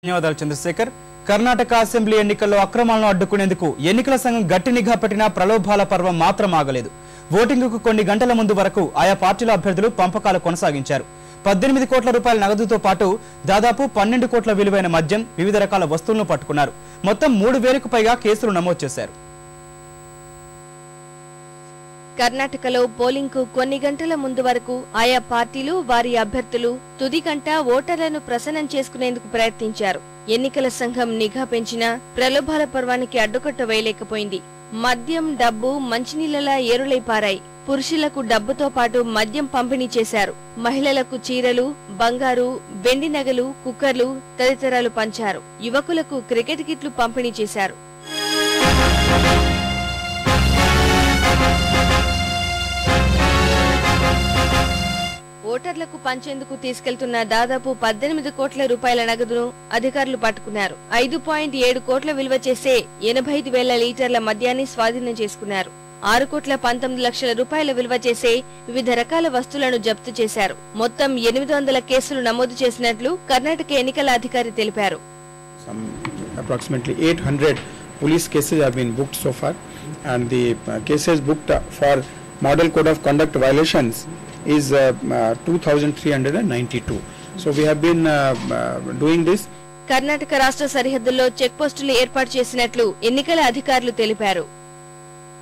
ధన్యవాదాలు చంద్రశేఖర్. కర్ణాటక అసెంబ్లీ ఎన్నికల్లో అక్రమాలను అడ్డుకునేందుకు ఎన్నికల సంఘం గట్టి నిఘా పెట్టిన ప్రలోభాల పర్వం మాత్రం ఆగలేదు. ఓటింగుకు కొన్ని గంటల ముందు వరకు ఆయా పార్టీల అభ్యర్థులు పంపకాలు కొనసాగించారు. 18 కోట్ల రూపాయల నగదుతో పాటు దాదాపు 12 కోట్ల విలువైన మద్యం, వివిధ రకాల వస్తువులను పట్టుకున్నారు. మొత్తం 3000కు పైగా కేసులు నమోదు చేశారు. కర్ణాటకలో పోలింగ్ కు కొన్ని గంటల ముందు వరకు ఆయా పార్టీలు వారి అభ్యర్థులు తుది గంట ఓటర్లను ప్రసన్నం చేసుకునేందుకు ప్రయత్నించారు. ఎన్నికల సంఘం నిఘా పెంచినా ప్రలోభాల పర్వానికి అడ్డుకట్ట వేయలేకపోయింది. మద్యం, డబ్బు మంచినీళ్లలా ఏరులై పారాయి. పురుషులకు డబ్బుతో పాటు మద్యం పంపిణీ చేశారు. మహిళలకు చీరలు, బంగారు, వెండి నగలు, కుక్కర్లు తదితరాలు పంచారు. యువకులకు క్రికెట్ కిట్లు పంపిణీ చేశారు. ఓటర్లకు పంచేందుకు తీసుకెళ్తున్న దాదాపు 18 కోట్ల రూపాయల నగదును అధికారులు పట్టుకున్నారు. 5.7 కోట్ల విలువ చేసే 85,000 లీటర్ల మద్యాన్ని స్వాధీనం చేసుకున్నారు. 6 కోట్ల 19 లక్షల రూపాయల విలువ చేసే వివిధ రకాల వస్తువులను జప్తు చేశారు. మొత్తం 800 కేసులు నమోదు చేసినట్లు కర్ణాటక ఎన్నికల అధికారి తెలిపారు. Approximately 800 police cases have been booked so far, and the cases booked for Model Code of Conduct violations is 2,392. So we have been doing this. Karnataka రాష్ట్ర సరిహద్దుల్లో చెక్ పోస్టులు ఏర్పాటు చేసినట్లు ఎన్నికల అధికారులు తెలిపారు.